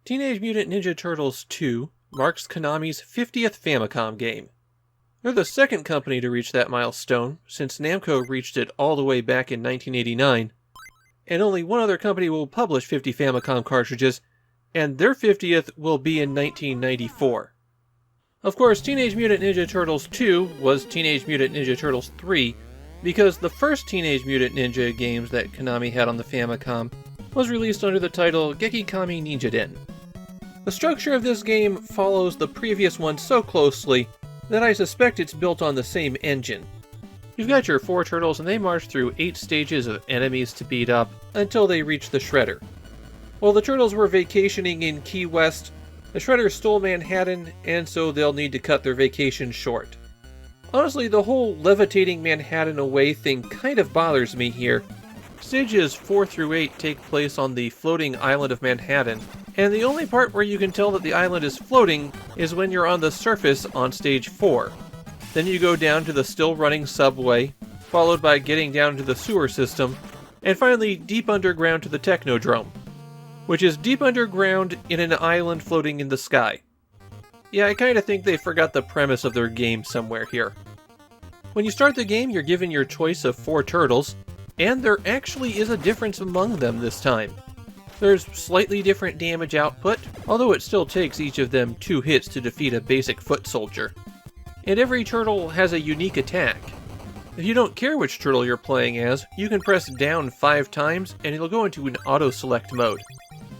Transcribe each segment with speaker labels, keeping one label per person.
Speaker 1: Teenage Mutant Ninja Turtles 2 marks Konami's 50th Famicom game. They're the second company to reach that milestone, since Namco reached it all the way back in 1989, and only one other company will publish 50 Famicom cartridges, and their 50th will be in 1994. Of course, Teenage Mutant Ninja Turtles 2 was Teenage Mutant Ninja Turtles 3, because the first Teenage Mutant Ninja games that Konami had on the Famicom was released under the title Gekikami Ninja Den. The structure of this game follows the previous one so closely that I suspect it's built on the same engine. You've got your 4 turtles and they march through 8 stages of enemies to beat up until they reach the Shredder. While the turtles were vacationing in Key West, the Shredder stole Manhattan, and so they'll need to cut their vacation short. Honestly, the whole levitating Manhattan away thing kind of bothers me here. Stages 4 through 8 take place on the floating island of Manhattan, and the only part where you can tell that the island is floating is when you're on the surface on stage 4. Then you go down to the still running subway, followed by getting down to the sewer system, and finally deep underground to the Technodrome, which is deep underground in an island floating in the sky. Yeah, I kinda think they forgot the premise of their game somewhere here. When you start the game, you're given your choice of 4 turtles, and there actually is a difference among them this time. There's slightly different damage output, although it still takes each of them 2 hits to defeat a basic foot soldier. And every turtle has a unique attack. If you don't care which turtle you're playing as, you can press down 5 times and it'll go into an auto-select mode.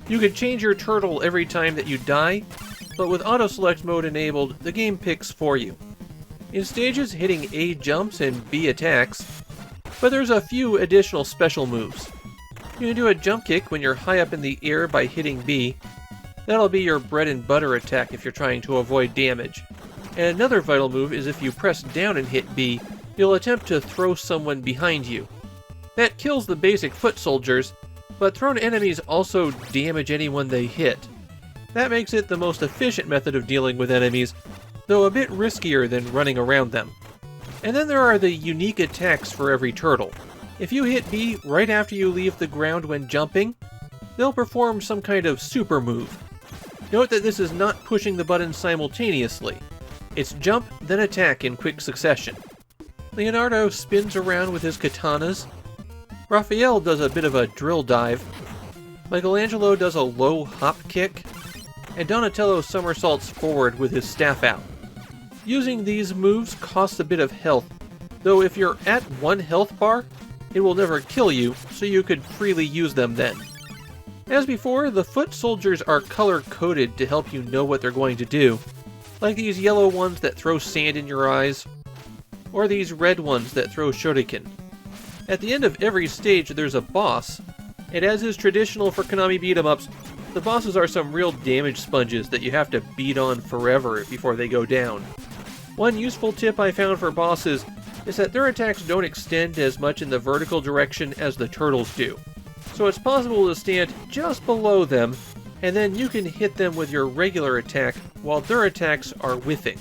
Speaker 1: You can change your turtle every time that you die, but with auto-select mode enabled, the game picks for you. In stages, hitting A jumps and B attacks, but there's a few additional special moves. You can do a jump kick when you're high up in the air by hitting B. That'll be your bread and butter attack if you're trying to avoid damage. And another vital move is if you press down and hit B, you'll attempt to throw someone behind you. That kills the basic foot soldiers, but thrown enemies also damage anyone they hit. That makes it the most efficient method of dealing with enemies, though a bit riskier than running around them. And then there are the unique attacks for every turtle. If you hit B right after you leave the ground when jumping, they'll perform some kind of super move. Note that this is not pushing the button simultaneously. It's jump, then attack in quick succession. Leonardo spins around with his katanas. Raphael does a bit of a drill dive. Michelangelo does a low hop kick. And Donatello somersaults forward with his staff out. Using these moves costs a bit of health, though if you're at 1 health bar, it will never kill you, so you could freely use them then. As before, the foot soldiers are color-coded to help you know what they're going to do, like these yellow ones that throw sand in your eyes, or these red ones that throw shuriken. At the end of every stage there's a boss, and as is traditional for Konami beat-em-ups, the bosses are some real damage sponges that you have to beat on forever before they go down. One useful tip I found for bosses is that their attacks don't extend as much in the vertical direction as the turtles do. So it's possible to stand just below them, and then you can hit them with your regular attack while their attacks are whiffing.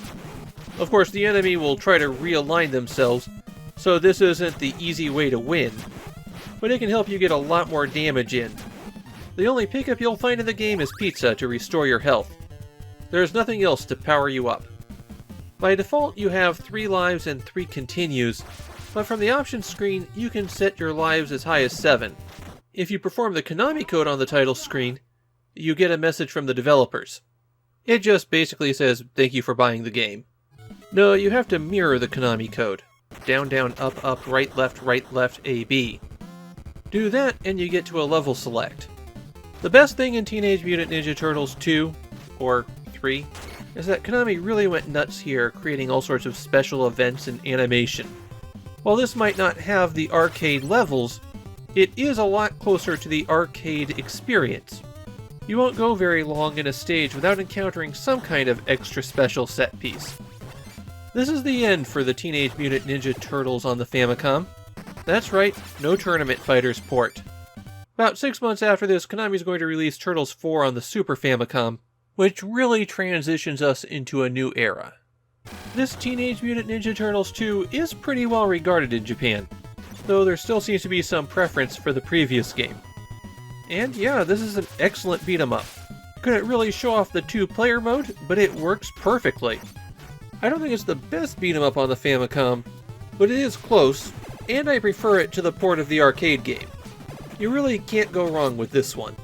Speaker 1: Of course, the enemy will try to realign themselves, so this isn't the easy way to win, but it can help you get a lot more damage in. The only pickup you'll find in the game is pizza to restore your health. There's nothing else to power you up. By default, you have 3 lives and 3 continues, but from the options screen, you can set your lives as high as 7. If you perform the Konami code on the title screen, you get a message from the developers. It just basically says, "Thank you for buying the game." No, you have to mirror the Konami code. Down, down, up, up, right, left, A, B. Do that, and you get to a level select. The best thing in Teenage Mutant Ninja Turtles 2, or 3, is that Konami really went nuts here, creating all sorts of special events and animation. While this might not have the arcade levels, it is a lot closer to the arcade experience. You won't go very long in a stage without encountering some kind of extra special set piece. This is the end for the Teenage Mutant Ninja Turtles on the Famicom. That's right, no Tournament Fighters port. About 6 months after this, Konami is going to release Turtles 4 on the Super Famicom, which really transitions us into a new era. This Teenage Mutant Ninja Turtles 2 is pretty well regarded in Japan, though there still seems to be some preference for the previous game. And yeah, this is an excellent beat-em-up. Couldn't really show off the 2-player mode, but it works perfectly. I don't think it's the best beat 'em up on the Famicom, but it is close, and I prefer it to the port of the arcade game. You really can't go wrong with this one.